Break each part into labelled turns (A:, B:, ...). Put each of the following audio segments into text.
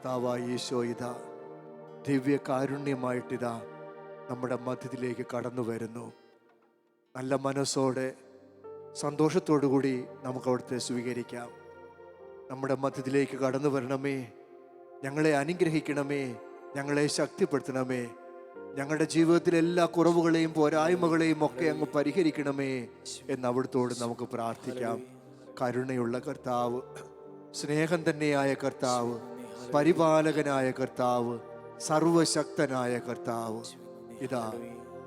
A: കർത്താവായ ഈശോ ഇതാ ദിവ്യ കാരുണ്യമായിട്ടിതാ നമ്മുടെ മധ്യത്തിലേക്ക് കടന്നു വരുന്നു. നല്ല മനസ്സോടെ സന്തോഷത്തോടു കൂടി നമുക്ക് അവിടുത്തെ സ്വീകരിക്കാം. നമ്മുടെ മധ്യത്തിലേക്ക് കടന്നു വരണമേ, ഞങ്ങളെ അനുഗ്രഹിക്കണമേ, ഞങ്ങളെ ശക്തിപ്പെടുത്തണമേ, ഞങ്ങളുടെ ജീവിതത്തിലെ എല്ലാ കുറവുകളെയും പോരായ്മകളെയും ഒക്കെ അങ്ങ് പരിഹരിക്കണമേ എന്ന് അവിടുത്തോട് നമുക്ക് പ്രാർത്ഥിക്കാം. കരുണയുള്ള കർത്താവ്, സ്നേഹം തന്നെയായ കർത്താവ്, പരിപാലകനായ കർത്താവ്, സർവശക്തനായ കർത്താവ് ഇതാ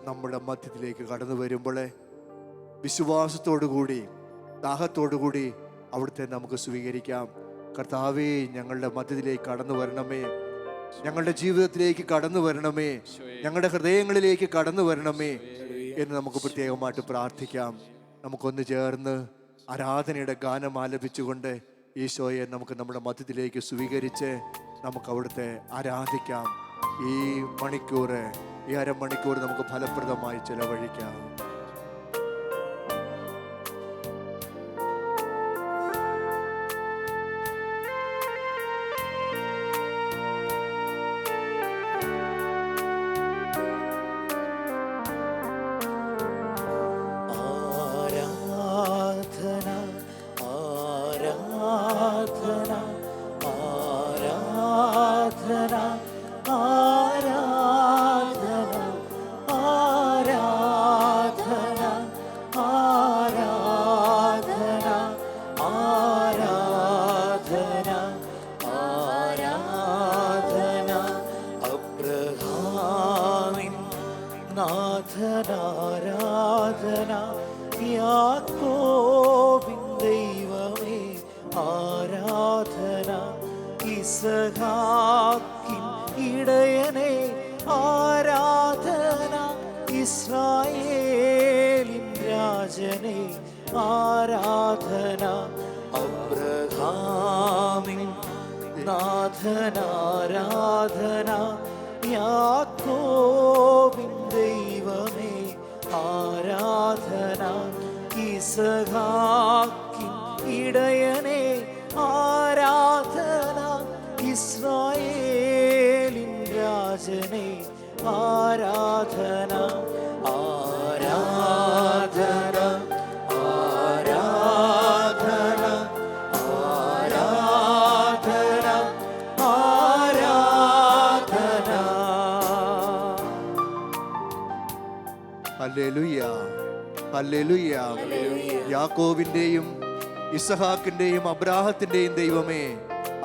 A: നമ്മുടെ മധ്യത്തിലേക്ക് കടന്നു വരുമ്പോഴേ വിശ്വാസത്തോടുകൂടി ദാഹത്തോടുകൂടി അവിടുത്തെ നമുക്ക് സ്വീകരിക്കാം. കർത്താവേ, ഞങ്ങളുടെ മധ്യത്തിലേക്ക് കടന്നു വരണമേ, ഞങ്ങളുടെ ജീവിതത്തിലേക്ക് കടന്നു വരണമേ, ഞങ്ങളുടെ ഹൃദയങ്ങളിലേക്ക് കടന്നു വരണമേ എന്ന് നമുക്ക് പ്രത്യേകമായിട്ട് പ്രാർത്ഥിക്കാം. നമുക്കൊന്ന് ചേർന്ന് ആരാധനയുടെ ഗാനം ആലപിച്ചുകൊണ്ട് ഈശോയെ നമുക്ക് നമ്മുടെ മധ്യത്തിലേക്ക് സ്വീകരിച്ച് നമുക്ക് അവിടുത്തെ ആരാധിക്കാം. ഈ മണിക്കൂർ, ഈ അരമണിക്കൂർ നമുക്ക് ഫലപ്രദമായി ചെലവഴിക്കാം.
B: ആരാധന യാക്കോബിൻ ദൈവമേ ആരാധന, ഇസഹാക്കിൻ ഇടയനേ ആരാധന, ഇസ്രായേലിൻ രാജനേ ആരാധന, അബ്രഹാമിൻ നാഥനാരാധന, യാക്കോബിൻ ദൈവമേ ആരാധന, ഇസഹാക്കിൻ ഇടയനേ ആരാധന, ഇസ്രായേലിൻ രാജനേ ആരാധന, ആരാധന ആരാധന ആരാധന ആരാധന.
A: Hallelujah hallelujah. യാക്കോബിന്റെയും ഇസഹാക്കിന്റെയും അബ്രാഹത്തിന്റെയും ദൈവമേ,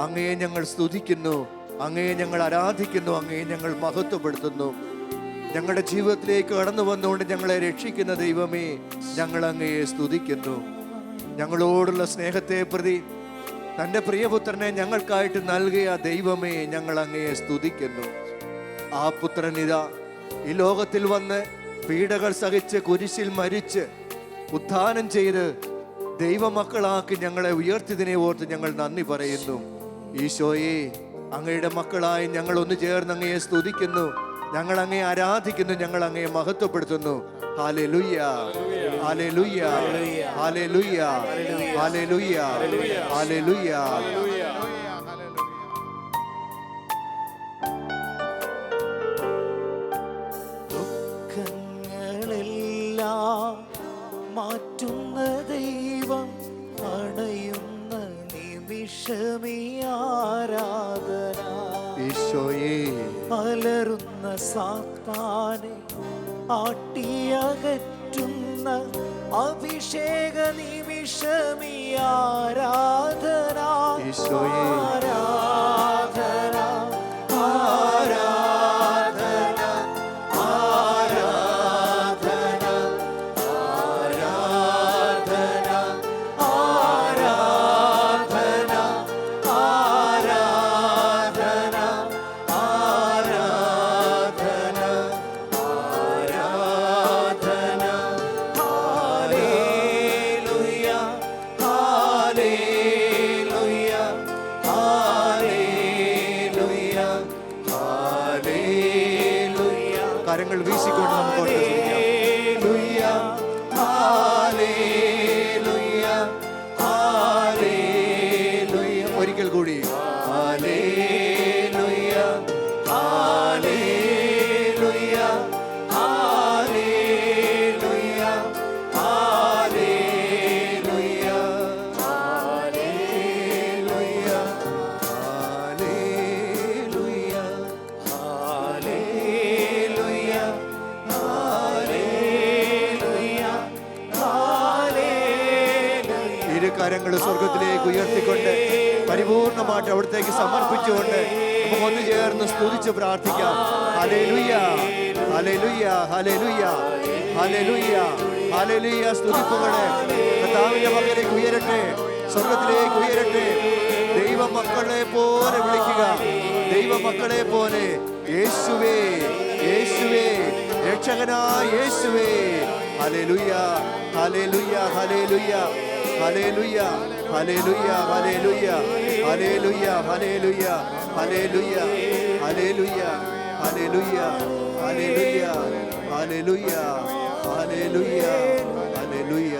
A: അങ്ങയെ ഞങ്ങൾ സ്തുതിക്കുന്നു, അങ്ങയെ ഞങ്ങൾ ആരാധിക്കുന്നു, അങ്ങയെ ഞങ്ങൾ മഹത്വപ്പെടുത്തുന്നു. ഞങ്ങളുടെ ജീവിതത്തിലേക്ക് കടന്നു വന്നുകൊണ്ട് ഞങ്ങളെ രക്ഷിക്കുന്ന ദൈവമേ, ഞങ്ങൾ അങ്ങയെ സ്തുതിക്കുന്നു. ഞങ്ങളോടുള്ള സ്നേഹത്തെ പ്രതി തൻ്റെ പ്രിയപുത്രനെ ഞങ്ങൾക്കായിട്ട് നൽകിയ ദൈവമേ, ഞങ്ങൾ അങ്ങയെ സ്തുതിക്കുന്നു. ആ പുത്രനിതാ ഈ ലോകത്തിൽ വന്ന് പീഡകൾ സഹിച്ച് കുരിശിൽ മരിച്ച് ഉത്ഥാനം ചെയ്ത് ദൈവമക്കളാക്കി ഞങ്ങളെ ഉയർത്തിയതിനെ ഓർത്ത് ഞങ്ങൾ നന്ദി പറയുന്നു. ഈശോയെ, അങ്ങയുടെ മക്കളായി ഞങ്ങൾ ഒന്ന് ചേർന്ന് അങ്ങയെ സ്തുതിക്കുന്നു, ഞങ്ങൾ അങ്ങയെ ആരാധിക്കുന്നു, ഞങ്ങൾ അങ്ങയെ മഹത്വപ്പെടുത്തുന്നു. ഹല്ലേലൂയ ഹല്ലേലൂയ ഹല്ലേലൂയ ഹല്ലേലൂയ ഹല്ലേലൂയ.
B: ദുഃഖങ്ങളെല്ലാം മാറ്റുന്ന ദൈവം അണയുന്ന നിമിഷമീ ആരാധന,
A: ഈശോയെ,
B: അലറുന്ന സാത്താനെ ആട്ടിയകറ്റുന്ന അഭിഷേക നിമിഷമീ ആരാധന,
A: ഈശോയെ,
B: ആരാധന ആരാധന ആരാധന ആരാധന ആരാധന ആരാധന ആരാധന ആരാധന. ഹല്ലേലൂയ ഹല്ലേലൂയ ഹല്ലേലൂയ ഹല്ലേലൂയ.
A: കരങ്ങൾ വീശിക്കൊണ്ട് നമുക്ക്
B: ഹല്ലേലൂയ ഹല്ലേലൂയ ഹല്ലേലൂയ.
A: ഒരിക്കൽ കൂടി
B: ഹല്ലേലൂയ
A: ഇരു കരങ്ങൾ സ്വർഗത്തിലേക്ക് ഉയർത്തിക്കൊണ്ട് പരിപൂർണമായിട്ട് അവിടത്തേക്ക് സമർപ്പിച്ചുകൊണ്ട് നമുക്ക് ഒന്ന് ചേർന്ന് സ്തുതിച്ച് പ്രാർത്ഥിക്കാം. ഹല്ലേലൂയ, ഹല്ലേലൂയ, ഹല്ലേലൂയ, ഹല്ലേലൂയ, ഹല്ലേലൂയ. സ്തുതിപ്പുകളെ കർത്താവിന്റെ മകലേക്ക് ഉയരട്ടെ, സ്വർഗത്തിലേക്ക് ഉയരട്ടെ. ദൈവ മക്കളെ പോലെ വിളിക്കുക, ദൈവ മക്കളെ പോലെ. യേശുവേ, യേശുവേ, രക്ഷകനായ യേശുവേ. ഹല്ലേലൂയ, ഹല്ലേലൂയ, ഹല്ലേലൂയ, ഹല്ലേലൂയ, ഹല്ലേലൂയ, ഹല്ലേലൂയ, ഹല്ലേലൂയ, ഹല്ലേലൂയ, ഹല്ലേലൂയ, ഹല്ലേലൂയ, ഹല്ലേലൂയ, ഹല്ലേലൂയ, ഹല്ലേലൂയ, ഹല്ലേലൂയ, ഹല്ലേലൂയ.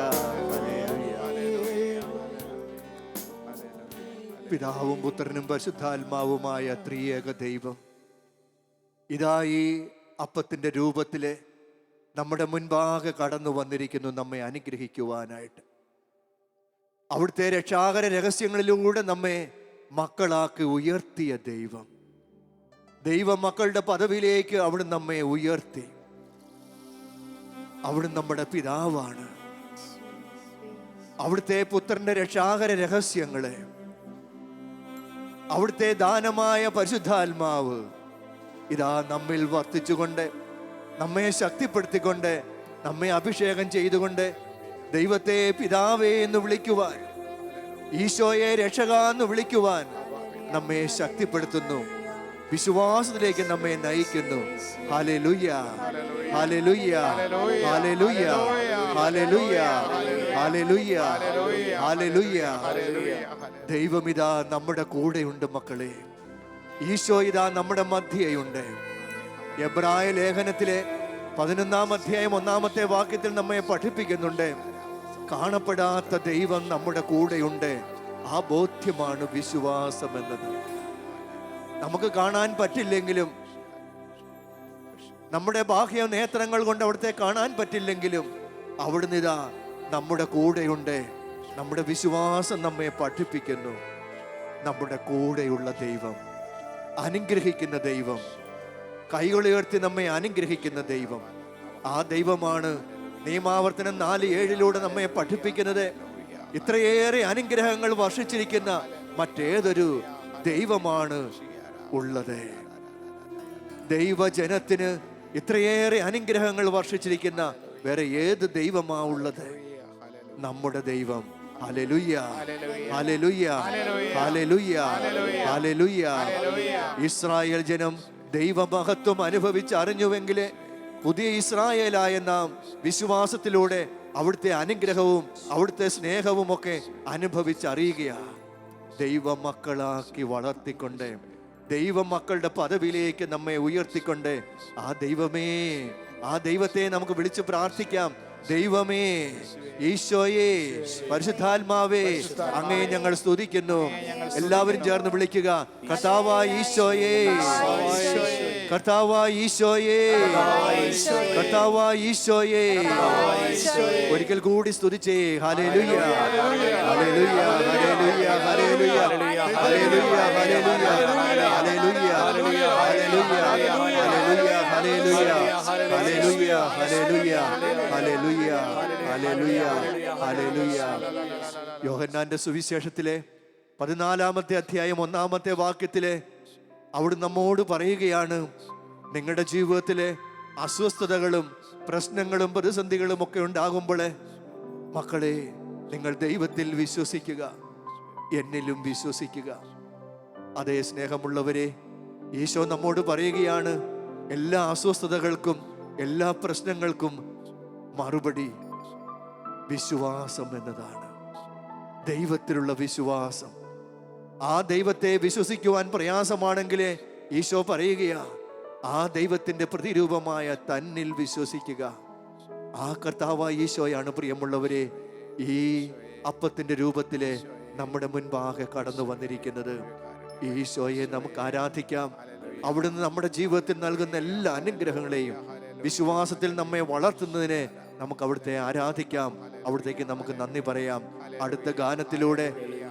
A: പിതാവും പുത്രനും പരിശുദ്ധാത്മാവുമായ ത്രിയേക ദൈവം ഇതാ ഈ അപ്പത്തിന്റെ രൂപത്തില് നമ്മുടെ മുൻപാകെ കടന്നു വന്നിരിക്കുന്നു, നമ്മെ അനുഗ്രഹിക്കുവാനായിട്ട്. അവിടുത്തെ രക്ഷാകര രഹസ്യങ്ങളിലൂടെ നമ്മെ മക്കളാക്കി ഉയർത്തിയ ദൈവം, ദൈവ മക്കളുടെ പദവിയിലേക്ക് അവിടുന്ന് നമ്മെ ഉയർത്തി. അവിടുന്ന് നമ്മുടെ പിതാവാണ്. അവിടുത്തെ പുത്രന്റെ രക്ഷാകര രഹസ്യങ്ങളെ, അവിടുത്തെ ദാനമായ പരിശുദ്ധാത്മാവ് ഇതാ നമ്മിൽ വർത്തിച്ചുകൊണ്ട്, നമ്മെ ശക്തിപ്പെടുത്തിക്കൊണ്ട്, നമ്മെ അഭിഷേകം ചെയ്തുകൊണ്ട് ദൈവത്തെ പിതാവേ എന്ന് വിളിക്കുവാൻ, ഈശോയെ രക്ഷക എന്ന് വിളിക്കുവാൻ നമ്മെ ശക്തിപ്പെടുത്തുന്നു, വിശ്വാസത്തിലേക്ക് നമ്മെ നയിക്കുന്നു. ഹല്ലേലൂയ, ഹല്ലേലൂയ, ഹല്ലേലൂയ, ഹല്ലേലൂയ, ഹല്ലേലൂയ, ഹല്ലേലൂയ. ദൈവമിതാ നമ്മുടെ കൂടെയുണ്ട് മക്കളെ. ഈശോ ഇതാ നമ്മുടെ മധ്യയുണ്ട്. എബ്രായ ലേഖനത്തിലെ 11-ാം അധ്യായം 1-ാമത്തെ വാക്യത്തിൽ നമ്മെ പഠിപ്പിക്കുന്നുണ്ട്, കാണപ്പെടാത്ത ദൈവം നമ്മുടെ കൂടെയുണ്ട്. ആ ബോധ്യമാണ് വിശ്വാസം എന്നത്. നമുക്ക് കാണാൻ പറ്റില്ലെങ്കിലും, നമ്മുടെ ബാഹ്യ നേത്രങ്ങൾ കൊണ്ട് അവിടുത്തെ കാണാൻ പറ്റില്ലെങ്കിലും അവിടുന്ന് ഇതാ നമ്മുടെ കൂടെയുണ്ട്. നമ്മുടെ വിശ്വാസം നമ്മെ പഠിപ്പിക്കുന്നു. നമ്മുടെ കൂടെയുള്ള ദൈവം, അനുഗ്രഹിക്കുന്ന ദൈവം, കൈകളുയർത്തി നമ്മെ അനുഗ്രഹിക്കുന്ന ദൈവം, ആ ദൈവമാണ് നിയമാവർത്തനം 4:7 നമ്മെ പഠിപ്പിക്കുന്നത്. ഇത്രയേറെ അനുഗ്രഹങ്ങൾ വർഷിച്ചിരിക്കുന്ന മറ്റേതൊരു ദൈവമാണ് ഉള്ളത്? ദൈവജനത്തിന് ഇത്രയേറെ അനുഗ്രഹങ്ങൾ വർഷിച്ചിരിക്കുന്ന വേറെ ഏത് ദൈവമാ ഉള്ളത്? നമ്മുടെ ദൈവം. ഹല്ലേലൂയ, ഹല്ലേലൂയ, ഹല്ലേലൂയ, ഹല്ലേലൂയ. ഇസ്രായേൽ ജനം ദൈവമഹത്വം അനുഭവിച്ചറിഞ്ഞുവെങ്കിൽ പുതിയ ഇസ്രായേലായ നാം വിശ്വാസത്തിലൂടെ അവിടുത്തെ അനുഗ്രഹവും അവിടുത്തെ സ്നേഹവും ഒക്കെ അനുഭവിച്ചറിയുകയാണ്. ദൈവമക്കളാക്കി വളർത്തിക്കൊണ്ട്, ദൈവമക്കളുടെ പദവിയിലേക്ക് നമ്മെ ഉയർത്തിക്കൊണ്ട്, ആ ദൈവമേ, ആ ദൈവത്തെ നമുക്ക് വിളിച്ച് പ്രാർത്ഥിക്കാം. ദൈവമേ, ഈശോയെ, പരിശുദ്ധാത്മാവേ, അങ്ങേ ഞങ്ങൾ സ്തുതിക്കുന്നു. എല്ലാവരും ചേർന്ന് വിളിക്കുക, കർത്താവായ ഈശോയെ, കർത്താവായ ഈശോയെ, കർത്താവായ ഈശോയെ. ഒരിക്കൽ കൂടി സ്തുതിച്ചേ. ഹല്ലേലൂയ, ഹല്ലേലൂയ, ഹല്ലേലൂയ, ഹല്ലേലൂയ, ഹല്ലേലൂയ, ഹല്ലേലൂയ, ഹല്ലേലൂയ, ഹല്ലേലൂയ, ഹല്ലേലൂയ, ഹല്ലേലൂയ, ഹല്ലേലൂയ, ഹല്ലേലൂയ, ഹല്ലേലൂയ, ഹല്ലേലൂയ. യോഹന്നാന്റെ സുവിശേഷത്തിലെ 14-ാമത്തെ അധ്യായം 1-ാമത്തെ വാക്യത്തിലെ അവിടെ നമ്മോട് പറയുകയാണ്, നിങ്ങളുടെ ജീവിതത്തിലെ അസ്വസ്ഥതകളും പ്രശ്നങ്ങളും പ്രതിസന്ധികളും ഒക്കെ ഉണ്ടാകുമ്പോൾ മക്കളെ, നിങ്ങൾ ദൈവത്തിൽ വിശ്വസിക്കുക, എന്നിലും വിശ്വസിക്കുക. അതേ സ്നേഹമുള്ളവരെ, ഈശോ നമ്മോട് പറയുകയാണ്, എല്ലാ അസ്വസ്ഥതകൾക്കും എല്ലാ പ്രശ്നങ്ങൾക്കും മറുപടി വിശ്വാസം എന്നതാണ്. ദൈവത്തിലുള്ള വിശ്വാസം. ആ ദൈവത്തെ വിശ്വസിക്കുവാൻ പ്രയാസമാണെങ്കിൽ ഈശോ പറയുകയാ, ആ ദൈവത്തിന്റെ പ്രതിരൂപമായ തന്നിൽ വിശ്വസിക്കുക. ആ കർത്താവായ ഈശോയാണ് പ്രിയമുള്ളവരെ ഈ അപ്പത്തിന്റെ രൂപത്തില് നമ്മുടെ മുൻപാകെ കടന്നു വന്നിരിക്കുന്നത്. ഈശോയെ നമുക്ക് ആരാധിക്കാം. അവിടുന്ന് നമ്മുടെ ജീവിതത്തിൽ നൽകുന്ന എല്ലാ അനുഗ്രഹങ്ങളെയും വിശ്വാസത്തിൽ നമ്മെ വളർത്തുന്നതിനെ നമുക്ക് അവിടുത്തെ ആരാധിക്കാം. അവിടത്തേക്ക് നമുക്ക് നന്ദി പറയാം. അടുത്ത ഗാനത്തിലൂടെ,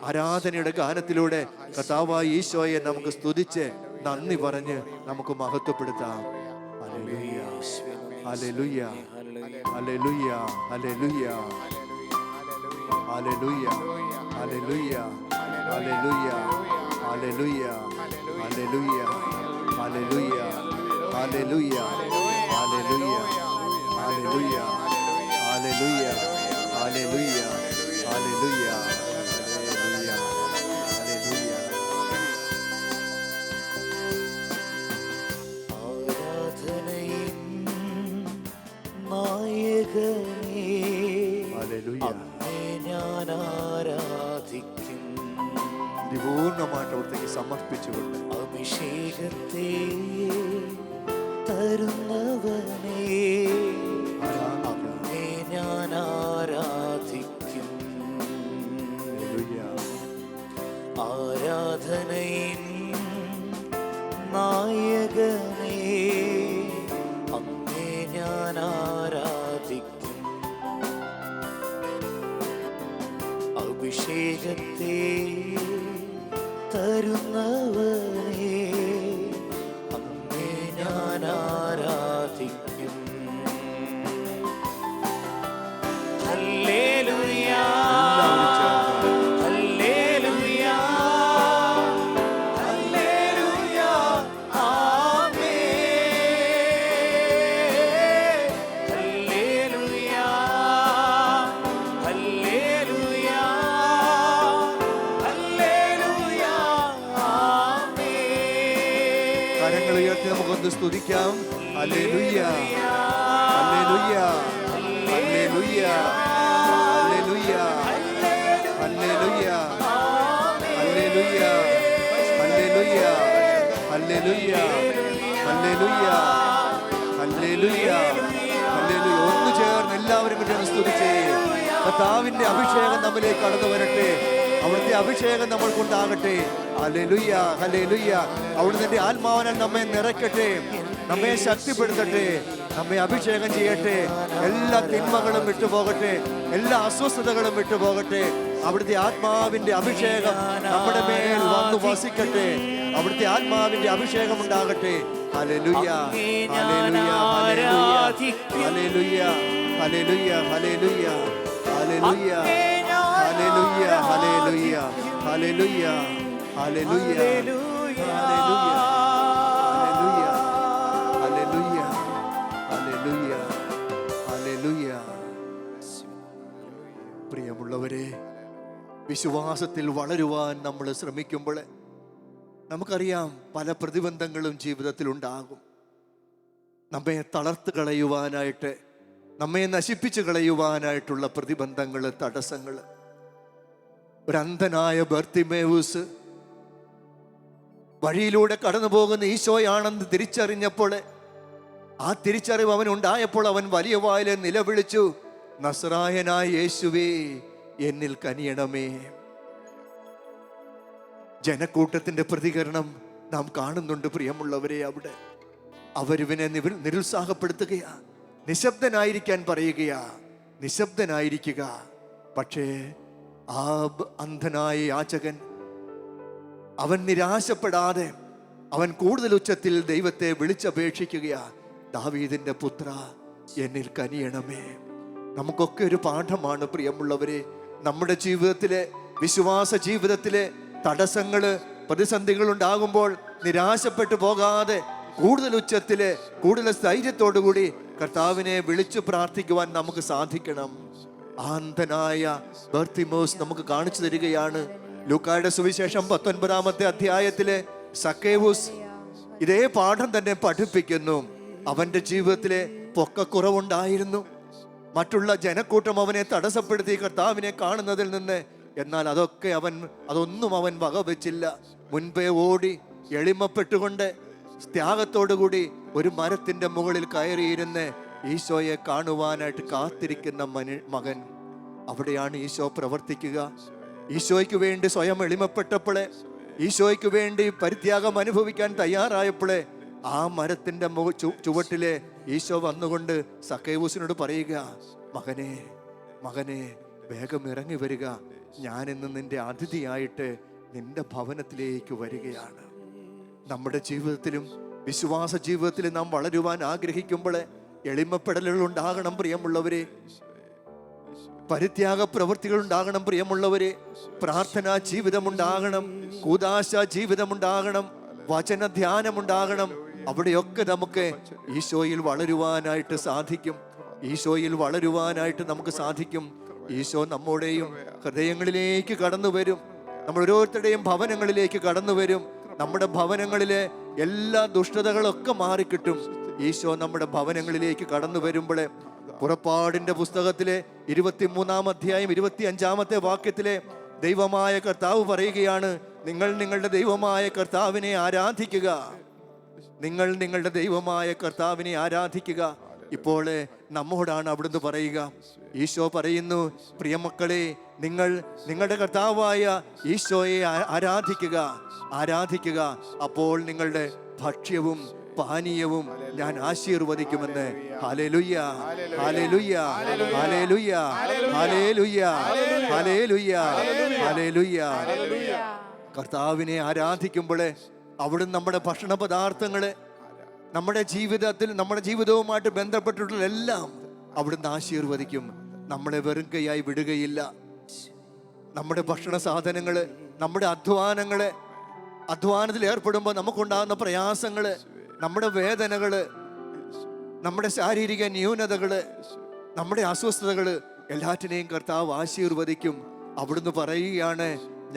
A: ആരാധനയുടെ ഗാനത്തിലൂടെ കർത്താവായ ഈശോയെ നമുക്ക് സ്തുതിച്ച് നന്ദി പറഞ്ഞ് നമുക്ക് മഹത്വപ്പെടുത്താം. ഹല്ലേലൂയ, ഹല്ലേലൂയ, ഹല്ലേലൂയ, ഹല്ലേലൂയ, ഹല്ലേലൂയ ഹല്ലേലൂയ ഹല്ലേലൂയ ഹല്ലേലൂയ ഹല്ലേലൂയ ഹല്ലേലൂയ ഹല്ലേലൂയ ഹല്ലേലൂയ ഹല്ലേലൂയ ഹല്ലേലൂയ ഹല്ലേലൂയ ഹല്ലേലൂയ
B: ആരാധനയിൻ നായകനേ, അങ്ങേ ഞാൻ ആരാധിക്കും.
A: പൂർണ്ണമായിട്ട് അവിടത്തേക്ക് സമർപ്പിച്ചുകൊണ്ട്
B: അഭിഷേകത്തെ തരുന്നവനേ, അങ്ങേ ഞാൻ ആരാധിക്കും. ആരാധനയിൻ നായകനേ, അങ്ങേ ഞാൻ ആരാധിക്കും. അഭിഷേകത്തെ തരുന്നവനേ, അങ്ങേ ഞാൻ ആരാധിക്കും. ഹല്ലേലൂയ ഹല്ലേലൂയ ഹല്ലേലൂയ ആമേൻ. ഹല്ലേലൂയ ഹല്ലേലൂയ ഹല്ലേലൂയ ആമേൻ.
A: കരങ്ങൾ ഉയർത്തി നമുക്കൊന്ന് സ്തുതിക്കാം. ഹല്ലേലൂയ ഹല്ലേലൂയ ഹല്ലേലൂയ ഹല്ലേലൂയ ഹല്ലേലൂയ ഹല്ലേലൂയ ഹല്ലേലൂയ ഹല്ലേലൂയ ഹല്ലേലൂയ ഹല്ലേലൂയ ഹല്ലേലൂയ. ഒന്ന് ചേർന്ന് എല്ലാവരും കൂടി സ്തുതിച്ചേ. കർത്താവിന്റെ അഭിഷേകം നമ്മിലേക്ക് കടന്നു വരട്ടെ. അവിടുത്തെ അഭിഷേകം നമ്മൾക്കുണ്ടാകട്ടെ. Hallelujah hallelujah. അവിടുത്തെ ആത്മാവിനാൽ നമ്മെ നിറയ്ക്കട്ടെ, നമ്മെ ശക്തിപ്പെടുത്തട്ടെ, നമ്മെ അഭിഷേകം ചെയ്യട്ടെ. എല്ലാ തിന്മകളും വിട്ടുപോകട്ടെ, എല്ലാ അസ്വസ്ഥതകളും വിട്ടുപോകട്ടെ. അവിടുത്തെ ആത്മാവിന്റെ അഭിഷേകം നമ്മുടെ മേൽ വന്നു വസിക്കട്ടെ. അവിടുത്തെ ആത്മാവിന്റെ അഭിഷേകം ഉണ്ടാകട്ടെ. ഹല്ലേലൂയ ഹല്ലേലൂയ ഹല്ലേലൂയ ഹല്ലേലൂയ ഹല്ലേലൂയ ഹല്ലേലൂയ ഹല്ലേലൂയ ഹല്ലേലൂയ ഹല്ലേലൂയ ഹല്ലേലൂയ ഹല്ലേലൂയ ഹല്ലേലൂയ ഹല്ലേലൂയ. പ്രിയമുള്ളവരെ, വിശ്വാസത്തിൽ വളരുവാൻ നമ്മൾ ശ്രമിക്കുമ്പോൾ നമുക്കറിയാം പല പ്രതിബന്ധങ്ങളും ജീവിതത്തിൽ ഉണ്ടാകും. നമ്മെ തളർത്ത് കളയുവാനായിട്ട്, നമ്മെ നശിപ്പിച്ചു കളയുവാനായിട്ടുള്ള പ്രതിബന്ധങ്ങൾ, തടസ്സങ്ങൾ. ഒരു അന്ധനായ ബർത്തിമേവൂസ് വഴിയിലൂടെ കടന്നു പോകുന്ന ഈശോയാണെന്ന് തിരിച്ചറിഞ്ഞപ്പോൾ, ആ തിരിച്ചറിവ് അവനുണ്ടായപ്പോൾ അവൻ വലിയ വായിലെ നിലവിളിച്ചു, നസ്രായനായ യേശുവേ, എന്നിൽ കനിയണമേ. ജനക്കൂട്ടത്തിന്റെ പ്രതികരണം നാം കാണുന്നുണ്ട് പ്രിയമുള്ളവരെ. അവിടെ അവരിവനെ നിരുത്സാഹപ്പെടുത്തുകയാ, നിശബ്ദനായിരിക്കാൻ പറയുകയാ, നിശബ്ദനായിരിക്കുക. പക്ഷേ ആ അന്ധനായ യാചകൻ, അവൻ നിരാശപ്പെടാതെ അവൻ കൂടുതൽ ഉച്ചത്തിൽ ദൈവത്തെ വിളിച്ചപേക്ഷിക്കുകയാ, ദാവീദിന്റെ പുത്ര, എന്നിൽ കനിയണമേ. നമുക്കൊക്കെ ഒരു പാഠമാണ് പ്രിയമുള്ളവരെ. നമ്മുടെ ജീവിതത്തിലെ, വിശ്വാസ ജീവിതത്തിലെ തടസ്സങ്ങള്, പ്രതിസന്ധികൾ ഉണ്ടാകുമ്പോൾ നിരാശപ്പെട്ടു പോകാതെ കൂടുതൽ ഉച്ചത്തില്, കൂടുതൽ സ്ഥൈര്യത്തോടുകൂടി കർത്താവിനെ വിളിച്ചു പ്രാർത്ഥിക്കുവാൻ നമുക്ക് സാധിക്കണം. അന്ധനായ ബർത്തിമോസ് നമുക്ക് കാണിച്ചു തരികയാണ്. ലൂക്കായുടെ സുവിശേഷം 19-ാമത്തെ അധ്യായത്തിലെ സക്കേവൂസ് ഇതേ പാഠം തന്നെ പഠിപ്പിക്കുന്നു. അവന്റെ ജീവിതത്തിലെ പൊക്കക്കുറവുണ്ടായിരുന്നു. മറ്റുള്ള ജനക്കൂട്ടം അവനെ തടസ്സപ്പെടുത്തി കർത്താവിനെ കാണുന്നതിൽ നിന്ന്. എന്നാൽ അതൊന്നും അവൻ വകവെച്ചില്ല. മുൻപേ ഓടി എളിമപ്പെട്ടുകൊണ്ട് ത്യാഗത്തോടുകൂടി ഒരു മരത്തിന്റെ മുകളിൽ കയറിയിരുന്ന് ഈശോയെ കാണുവാനായിട്ട് കാത്തിരിക്കുന്ന മകൻ. അവിടെയാണ് ഈശോ പ്രവർത്തിക്കുക. ഈശോയ്ക്ക് വേണ്ടി സ്വയം എളിമപ്പെട്ടപ്പോളെ, ഈശോയ്ക്ക് വേണ്ടി പരിത്യാഗം അനുഭവിക്കാൻ തയ്യാറായപ്പോളെ, ആ മരത്തിന്റെ ചുവട്ടിലെ ഈശോ വന്നുകൊണ്ട് സക്കേവൂസിനോട് പറയുക, മകനെ മകനെ വേഗം ഇറങ്ങി വരിക, ഞാനിന്ന് നിന്റെ അതിഥിയായിട്ട് നിന്റെ ഭവനത്തിലേക്ക് വരികയാണ്. നമ്മുടെ ജീവിതത്തിലും വിശ്വാസ ജീവിതത്തിലും നാം വളരുവാൻ ആഗ്രഹിക്കുമ്പോൾ എളിമപ്പെടലുകൾ ഉണ്ടാകണം പ്രിയമുള്ളവരെ. പരിത്യാഗ പ്രവൃത്തികൾ ഉണ്ടാകണം പ്രിയമുള്ളവരെ. പ്രാർത്ഥനാ ജീവിതമുണ്ടാകണം, കൂദാശ ജീവിതമുണ്ടാകണം, വചന ധ്യാനമുണ്ടാകണം. അവിടെയൊക്കെ നമുക്ക് ഈശോയിൽ വളരുവാനായിട്ട് സാധിക്കും. ഈശോയിൽ വളരുവാനായിട്ട് നമുക്ക് സാധിക്കും. ഈശോ നമ്മുടെയും ഹൃദയങ്ങളിലേക്ക് കടന്നു വരും. നമ്മൾ ഓരോരുത്തരുടെയും ഭവനങ്ങളിലേക്ക് കടന്നു വരും. നമ്മുടെ ഭവനങ്ങളിലെ എല്ലാ ദുഷ്ടതകളൊക്കെ മാറിക്കിട്ടും. ഈശോ നമ്മുടെ ഭവനങ്ങളിലേക്ക് കടന്നു വരുമ്പോഴേ, പുറപ്പാടിന്റെ പുസ്തകത്തിലെ 23-ാം അധ്യായം 25-ാമത്തെ വാക്യത്തിലെ ദൈവമായ കർത്താവ് പറയുകയാണ്, നിങ്ങൾ നിങ്ങളുടെ ദൈവമായ കർത്താവിനെ ആരാധിക്കുക. നിങ്ങൾ നിങ്ങളുടെ ദൈവമായ കർത്താവിനെ ആരാധിക്കുക. ഇപ്പോൾ നമ്മോടാണ് അവിടുന്ന് പറയുക. ഈശോ പറയുന്നു, പ്രിയമക്കളെ, നിങ്ങൾ നിങ്ങളുടെ കർത്താവായ ഈശോയെ ആരാധിക്കുക, ആരാധിക്കുക. അപ്പോൾ നിങ്ങളുടെ ഭക്ഷ്യവും പാനീയവും ഞാൻ ആശീർവദിക്കുമെന്ന്. ഹല്ലേലൂയ, ഹല്ലേലൂയ, ഹല്ലേലൂയ, ഹല്ലേലൂയ, ഹല്ലേലൂയ, ഹല്ലേലൂയ. കർത്താവിനെ ആരാധിക്കുമ്പോൾ അവിടുന്ന് നമ്മുടെ ഭക്ഷണ പദാർത്ഥങ്ങള്, നമ്മുടെ ജീവിതത്തിൽ, നമ്മുടെ ജീവിതവുമായിട്ട് ബന്ധപ്പെട്ടിട്ടുള്ള എല്ലാം അവിടുന്ന് ആശീർവദിക്കും. നമ്മളെ വെറും കൈയായി വിടുകയില്ല. നമ്മുടെ ഭക്ഷണ സാധനങ്ങള്, നമ്മുടെ അധ്വാനത്തിൽ ഏർപ്പെടുമ്പോൾ നമുക്കുണ്ടാകുന്ന പ്രയാസങ്ങള്, നമ്മുടെ വേദനകള്, നമ്മുടെ ശാരീരിക ന്യൂനതകള്, നമ്മുടെ അസ്വസ്ഥതകള്, എല്ലാറ്റിനെയും കർത്താവ് ആശീർവദിക്കും. അവിടുന്ന് പറയുകയാണ്,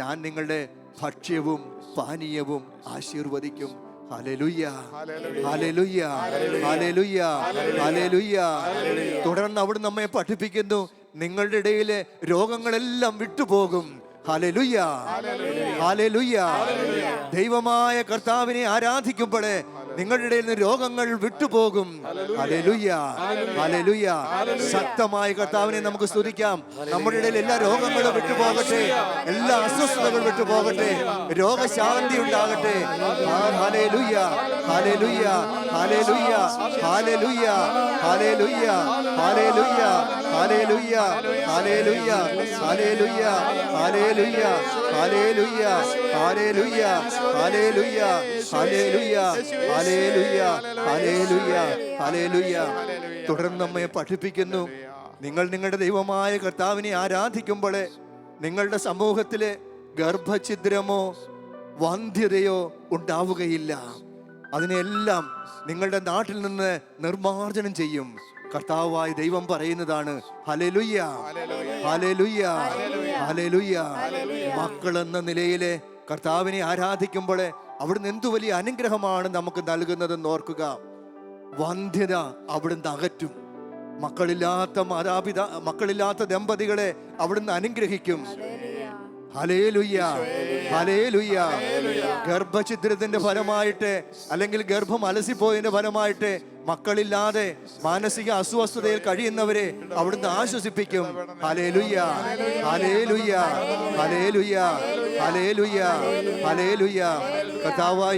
A: ഞാൻ നിങ്ങളുടെ ഭക്ഷ്യവും പാനീയവും ആശീർവദിക്കും. ഹല്ലേലൂയ, ഹല്ലേലൂയ, ഹല്ലേലൂയ, ഹല്ലേലൂയ. തുടർന്ന് അവിടെ നമ്മെ പഠിപ്പിക്കുന്നു, നിങ്ങളുടെ ഇടയിലെ രോഗങ്ങളെല്ലാം വിട്ടുപോകും. ഹല്ലേലൂയ, ഹല്ലേലൂയ. ദൈവമായ കർത്താവിനെ ആരാധിക്കുമ്പോഴേ നിങ്ങളുടെ ഇടയിൽ നിന്ന് രോഗങ്ങൾ വിട്ടുപോകും. ഹല്ലേലൂയ, ഹല്ലേലൂയ. ശക്തമായ കർത്താവിനെ നമുക്ക് സ്തുതിക്കാം. നമ്മുടെ ഇടയിൽ എല്ലാ രോഗങ്ങളും വിട്ടുപോകട്ടെ, എല്ലാ അസ്വസ്ഥതകളും വിട്ടുപോകട്ടെ, രോഗശാന്തി ഉണ്ടാകട്ടെ. ഹല്ലേലൂയ, ഹല്ലേലൂയ, ഹല്ലേലൂയ, ഹല്ലേലൂയ, ഹല്ലേലൂയ, ഹല്ലേലൂയ, ഹല്ലേലൂയ, ഹല്ലേലൂയ, ഹല്ലേലൂയ, ഹല്ലേലൂയ, ഹല്ലേലൂയ, ഹല്ലേലൂയ, ഹല്ലേലൂയ, ഹല്ലേലൂയ, ഹല്ലേലൂയ, ഹല്ലേലൂയ, ഹല്ലേലൂയ. തുടർന്ന് നമ്മെ പഠിപ്പിക്കുന്നു, നിങ്ങൾ നിങ്ങളുടെ ദൈവമായ കർത്താവിനെ ആരാധിക്കുമ്പോൾ നിങ്ങളുടെ സമൂഹത്തിലെ ഗർഭഛിദ്രമോ വന്ധ്യതയോ ഉണ്ടാവുകയില്ല. അതിനെല്ലാം നിങ്ങളുടെ നാട്ടിൽ നിന്ന് നിർമ്മാർജ്ജനം ചെയ്യും. കർത്താവായ ദൈവം പറയുന്നതാണ്. ഹല്ലേലൂയ, ഹല്ലേലൂയ, ഹല്ലേലൂയ. മക്കൾ എന്ന നിലയിലെ കർത്താവിനെ ആരാധിക്കുമ്പോൾ അവിടുന്ന് എന്തു വലിയ അനുഗ്രഹമാണ് നമുക്ക് നൽകുന്നതെന്ന് ഓർക്കുക. വന്ധ്യത അവിടുന്ന് അകറ്റും. മക്കളില്ലാത്ത ദമ്പതികളെ അവിടുന്ന് അനുഗ്രഹിക്കും. Hallelujah, hallelujah. ഗർഭഛിദ്രത്തിന്റെ ഫലമായിട്ട്, അല്ലെങ്കിൽ ഗർഭം അലസിപ്പോയതിന്റെ ഫലമായിട്ട് മക്കളില്ലാതെ മാനസിക അസ്വസ്ഥതയിൽ കഴിയുന്നവരെ അവിടുന്ന് ആശ്വസിപ്പിക്കും. ഹല്ലേലൂയ, ഹല്ലേലൂയ, ഹല്ലേലൂയ, ഹല്ലേലൂയ, ഹല്ലേലൂയ. കർത്താവായ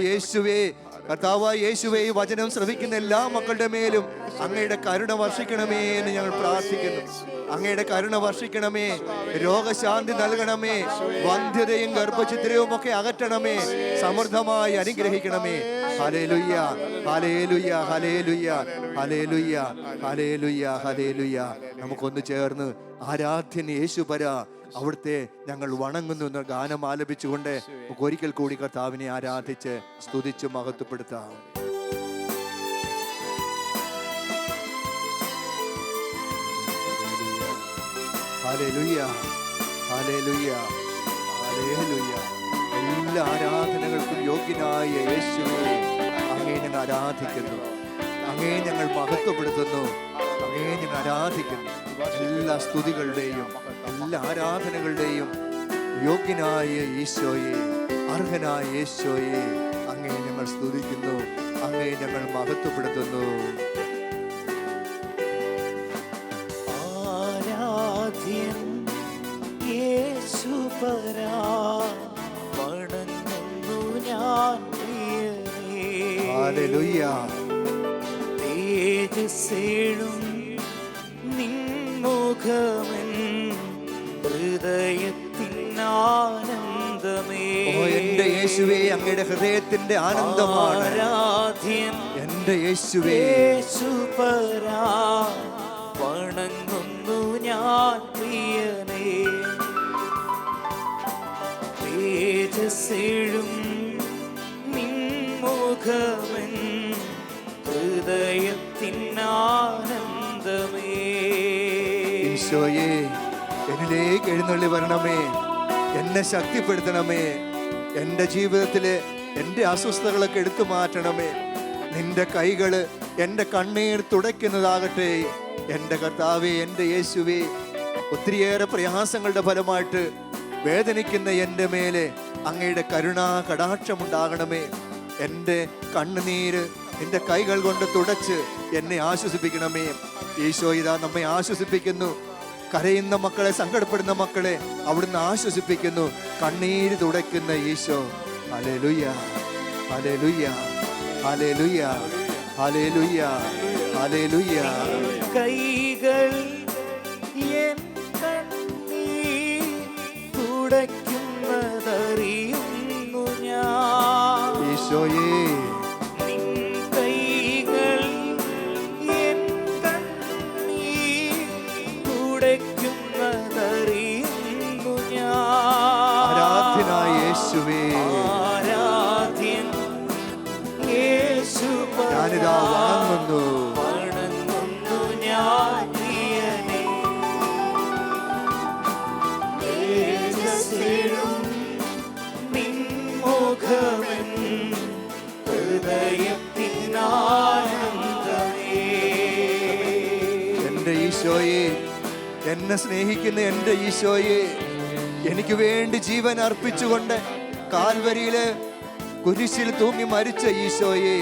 A: യേശുവേ, ഈ വചനം ശ്രവിക്കുന്ന എല്ലാ മക്കളുടെ മേലും അങ്ങയുടെ കരുണ വർഷിക്കണമേ എന്ന് ഞങ്ങൾ പ്രാർത്ഥിക്കുന്നു. അങ്ങയുടെ കരുണ വർഷിക്കണമേ, രോഗശാന്തി നൽകണമേ, വന്ധ്യതയും ഗർഭഛിദ്രവും ഒക്കെ അകറ്റണമേ, സമൃദ്ധമായി അനുഗ്രഹിക്കണമേ. ഹല്ലേലൂയ, ഹല്ലേലൂയ, ഹല്ലേലൂയ, ഹല്ലേലൂയ, ഹല്ലേലൂയ, ഹല്ലേലൂയ. നമുക്കൊന്ന് ചേർന്ന് ആരാധ്യൻ യേശുപര, അവിടുത്തെ ഞങ്ങൾ വണങ്ങുന്നു എന്ന ഗാനം ആലപിച്ചുകൊണ്ട് നമുക്ക് ഒരിക്കൽ കൂടി കർത്താവിനെ ആരാധിച്ച് സ്തുതിച്ച് മഹത്വപ്പെടുത്താം. ഹല്ലേലൂയ, ഹല്ലേലൂയ, ഹല്ലേലൂയ. എല്ലാ ആരാധനകൾക്കും യോഗ്യനായ യേശുവേ, അങ്ങേ ഞങ്ങൾ ആരാധിക്കുന്നു, അങ്ങേ ഞങ്ങൾ മഹത്വപ്പെടുത്തുന്നു, അങ്ങേ ഞങ്ങൾ ആരാധിക്കുന്നു. എല്ലാ സ്തുതികളുടെയും എല്ലാ ആരാധനകളുടെയും യോഗ്യനായ ഈശോയെ, അർഹനായ യേശോയെ, അങ്ങേ ഞങ്ങൾ സ്തുതിക്കുന്നു, അങ്ങേ ഞങ്ങൾ മഹത്വപ്പെടുത്തുന്നു.
B: ആരാധ്യൻ യേശുപരാ, വണങ്ങുന്നു ഞാൻ പ്രിയനേ.
A: ഹല്ലേലൂയ.
B: തേജസ്സേഴും നിൻമുഖമെൻ ഹൃദയത്തിനാനന്ദമേ.
A: ഓ എന്റെ യേശുവേ, അങ്ങയുടെ ഹൃദയത്തിന്റെ ആനന്ദമാണ്.
B: ആരാധ്യൻ
A: എന്റെ യേശുവേ,
B: യേശുപരാ, വണങ്ങുന്നു ഞാൻ പ്രിയനേ തേജസ്സെഴും നിൻമുഖമെൻ ഹൃദയത്തിനാനന്ദമേ.
A: ഈശോയെ, എന്നിലേക്ക് എഴുന്നള്ളി വരണമേ, എന്നെ ശക്തിപ്പെടുത്തണമേ, എൻ്റെ ജീവിതത്തിലെ എൻ്റെ അസ്വസ്ഥതകളൊക്കെ എടുത്തു മാറ്റണമേ. നിന്റെ കൈകള് എൻ്റെ കണ്ണീർ തുടയ്ക്കുന്നതാകട്ടെ. എൻ്റെ കർത്താവേ, എൻ്റെ യേശുവേ, ഒത്തിരിയേറെ പ്രയാസങ്ങളുടെ ഫലമായിട്ട് വേദനിക്കുന്ന എൻ്റെ മേലെ അങ്ങയുടെ കരുണാ കടാക്ഷമുണ്ടാകണമേ. എൻ്റെ കണ്ണുനീര് നിന്റെ കൈകൾ കൊണ്ട് തുടച്ച് എന്നെ ആശ്വസിപ്പിക്കണമേ. ഈശോ ഇതാ നമ്മെ ആശ്വസിപ്പിക്കുന്നു. കരയുന്ന മക്കളെ, സങ്കടപ്പെടുന്ന മക്കളെ അവിടുന്ന് ആശ്വസിപ്പിക്കുന്നു. കണ്ണീര് തുടയ്ക്കുന്ന ഈശോ. ഹല്ലേലൂയ, ഹല്ലേലൂയ, ഹല്ലേലൂയ, ഹല്ലേലൂയ, ഹല്ലേലൂയ.
B: കൈകൾ എൻ കണ്ണീർ തുടയ്ക്കുന്നതറിയുന്നു ഞാൻ.
A: ഈശോയേ,
B: നിൻ കൈകൾ എൻ കണ്ണീർ തുടയ്ക്കുന്നതറിയുന്നു ഞാൻ.
A: ആരാധ്യനായ യേശുവേ,
B: ആരാധ്യൻ യേശു
A: ഞാനിതാ വണങ്ങുന്നു.
B: വണങ്ങുന്നു ഞാൻ പ്രിയനേ. തേജസ്സെഴും നിൻമുഖമെൻ ഹൃദയത്തിനാനന്ദമേ.
A: എൻ്റെ ഈശോയെ, എന്നെ സ്നേഹിക്കുന്ന എൻ്റെ ഈശോയെ, എനിക്ക് വേണ്ടി ജീവൻ അർപ്പിച്ചുകൊണ്ട് കാൽവരിയിലെ കുരിശിൽ തൂങ്ങി മരിച്ച ഈശോയെ,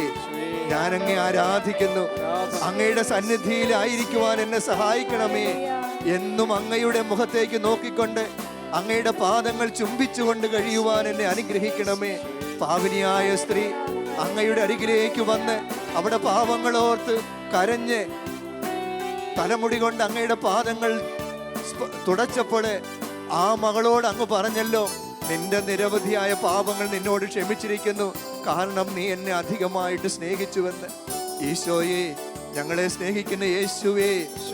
A: ഞാൻ അങ്ങേ ആരാധിക്കുന്നു. അങ്ങയുടെ സന്നിധിയിലായിരിക്കുവാൻ എന്നെ സഹായിക്കണമേ. എന്നും അങ്ങയുടെ മുഖത്തേക്ക് നോക്കിക്കൊണ്ട് അങ്ങയുടെ പാദങ്ങൾ ചുംബിച്ചുകൊണ്ട് കഴിയുവാൻ എന്നെ അനുഗ്രഹിക്കണമേ. പാവനിയായ സ്ത്രീ അങ്ങയുടെ അരികിലേക്ക് വന്ന് അവിടെ പാവങ്ങളോർത്ത് കരഞ്ഞ് തലമുടി കൊണ്ട് അങ്ങയുടെ പാദങ്ങൾ തുടച്ചപ്പോൾ ആ മകളോട് അങ്ങ് പറഞ്ഞല്ലോ, നിന്റെ നിരവധിയായ പാപങ്ങൾ നിന്നോട് ക്ഷമിച്ചിരിക്കുന്നു, കാരണം നീ എന്നെ അധികമായിട്ട് സ്നേഹിച്ചുവെന്ന്. ഈശോയെ, ഞങ്ങളെ സ്നേഹിക്കുന്ന യേശുവേ,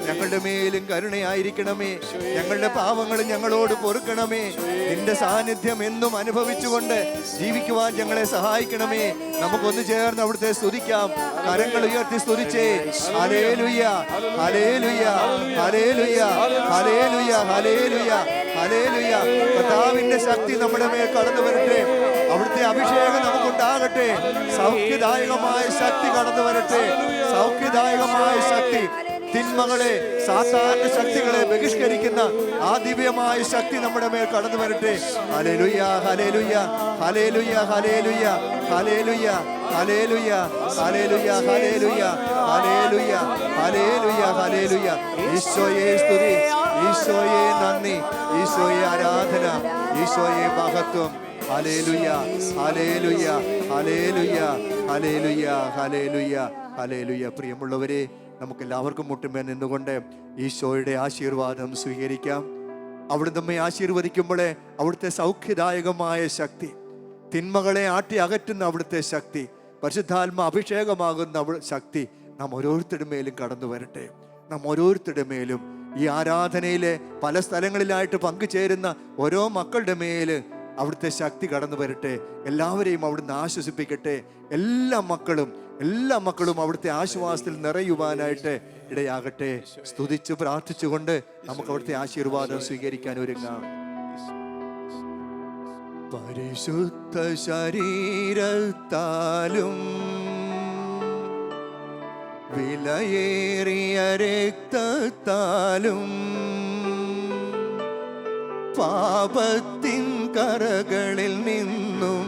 A: ഞങ്ങളുടെ മേലും കരുണയായിരിക്കണമേ. ഞങ്ങളുടെ പാപങ്ങൾ ഞങ്ങളോട് പൊറുക്കണമേ. നിന്റെ സാന്നിധ്യം എന്നും അനുഭവിച്ചുകൊണ്ട് ജീവിക്കുവാൻ ഞങ്ങളെ സഹായിക്കണമേ. നമുക്കൊന്ന് ചേർന്ന് അവിടുത്തെ സ്തുതിക്കാം. കരങ്ങൾ ഉയർത്തി സ്തുതിച്ചേ. ഹല്ലേലൂയ, ഹല്ലേലൂയ, ഹല്ലേലൂയ, ഹല്ലേലൂയ, ഹല്ലേലൂയ, ഹല്ലേലൂയ. കർത്താവിന്റെ ശക്തി നമ്മുടെ മേൽ കടന്നു വരട്ടെ. അവിടുത്തെ അഭിഷേകം നമുക്കുണ്ടാകട്ടെ. സൗഖ്യദായകമായ ശക്തി കടന്നു വരട്ടെ. സൗഖ്യദായകമായ ശക്തി, തിന്മകളെ, സാത്താന്റെ ശക്തികളെ ബഹിഷ്കരിക്കുന്ന ആ ദിവ്യമായ ശക്തി നമ്മുടെ മേൽ കടന്നു വരട്ടെ. ഹല്ലേലൂയ, ഹല്ലേലൂയ, ഹല്ലേലൂയ, ഹല്ലേലൂയ, ഹല്ലേലൂയ, ഹല്ലേലൂയ, ഹല്ലേലൂയ, ഹല്ലേലൂയ, ഹല്ലേലൂയ, ഹല്ലേലൂയ, ഹല്ലേലൂയ. ഈശോയെ സ്തുതി, ഈശോയെ നന്ദി, ഈശോയെ ആരാധന, ഈശോയെ മഹത്വം. ഹല്ലേലൂയ, ഹല്ലേലൂയ, ഹല്ലേലൂയ, ഹല്ലേലൂയ, ഹല്ലേലൂയ, ഹല്ലേലൂയ. പ്രിയമുള്ളവരെ, നമുക്ക് എല്ലാവർക്കും മുട്ടുമേൽ നിന്നുകൊണ്ട് ഈശോയുടെ ആശീർവാദം സ്വീകരിക്കാം. അവിടുന്ന് നമ്മെ ആശീർവദിക്കുമ്പോൾ അവിടുത്തെ സൗഖ്യദായകമായ ശക്തി, തിന്മകളെ ആട്ടി അകറ്റുന്ന അവിടുത്തെ ശക്തി, പരിശുദ്ധാത്മ അഭിഷേകമാകുന്ന ശക്തി നാം ഓരോരുത്തരുടെ മേലും കടന്നു വരട്ടെ. നാം ഓരോരുത്തരുടെ മേലും ഈ ആരാധനയിലെ പല സ്ഥലങ്ങളിലായിട്ട് പങ്കുചേരുന്ന ഓരോ മക്കളുടെ മേല് അവിടുത്തെ ശക്തി കടന്നു വരട്ടെ. എല്ലാവരെയും അവിടുന്ന് ആശ്വസിപ്പിക്കട്ടെ. എല്ലാ മക്കളും അവിടുത്തെ ആശ്വാസത്തിൽ നിറയുവാനായിട്ട് ഇടയാകട്ടെ. സ്തുതിച്ച് പ്രാർത്ഥിച്ചുകൊണ്ട് നമുക്ക് അവിടുത്തെ ആശീർവാദം സ്വീകരിക്കാൻ ഒരുങ്ങാം. പരിശുദ്ധ ശരീരത്താലും വിലയേറിയ രക്തത്താലും പാപത്തിൻ കറകളിൽ നിന്നും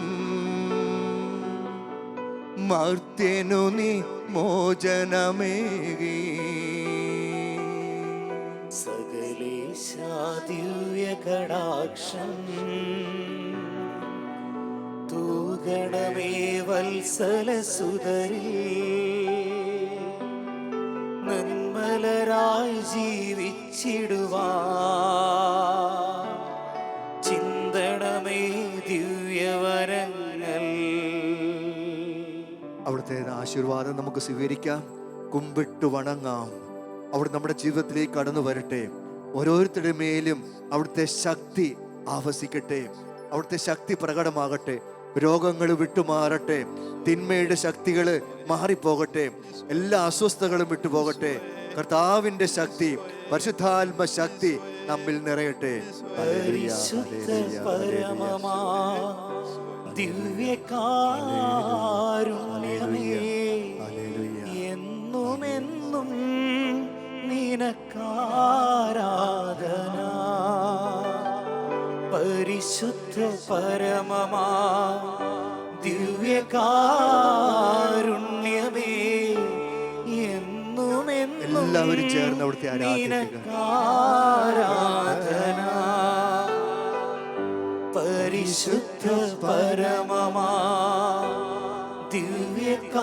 A: മർത്യനു നീ മോചനമേകി.
B: സകലേശാ ദിവ്യ കടാക്ഷം തൂഗണമേ വത്സലസുതരേ. നന്മലരായി ജീവിച്ചിടുവാൻ ചിന്തണമേ ദിവ്യവരങ്ങൾ.
A: അവിടുത്തെ ആശീർവാദം നമുക്ക് സ്വീകരിക്കാം. കുമ്പിട്ട് വണങ്ങാം. അവിടെ നമ്മുടെ ജീവിതത്തിലേക്ക് കടന്നു വരട്ടെ. ഓരോരുത്തരുടെ മേലും അവിടുത്തെ ശക്തി ആവസിക്കട്ടെ, അവിടുത്തെ ശക്തി പ്രകടമാകട്ടെ. രോഗങ്ങൾ വിട്ടുമാറട്ടെ, തിന്മയുടെ ശക്തികൾ മാറിപ്പോകട്ടെ, എല്ലാ അസ്വസ്ഥതകളും വിട്ടുപോകട്ടെ. കർത്താവിന്റെ ശക്തി, പരിശുദ്ധാത്മ ശക്തി നമ്മിൽ നിറയട്ടെ. ഹല്ലേലൂയ,
B: പരിശുദ്ധ
A: ഹല്ലേലൂയ,
B: പരമമാ ദിവ്യകാരുണ്യമേ,
A: ഹല്ലേലൂയ.
B: എന്നുമെന്നും നിനക്കാരാധന. പരിശുദ്ധ പരമമാ ദിവ്യകാരുണ്യമേ, എന്നുമെന്നും
A: എല്ലാവരും ചേർന്ന് അവിടുത്തെ ആരാധിക്കുക.
B: നിനക്കാരാധന. പരിശുദ്ധ പരമമാ ദിവ്യകാരുണ്യമേ,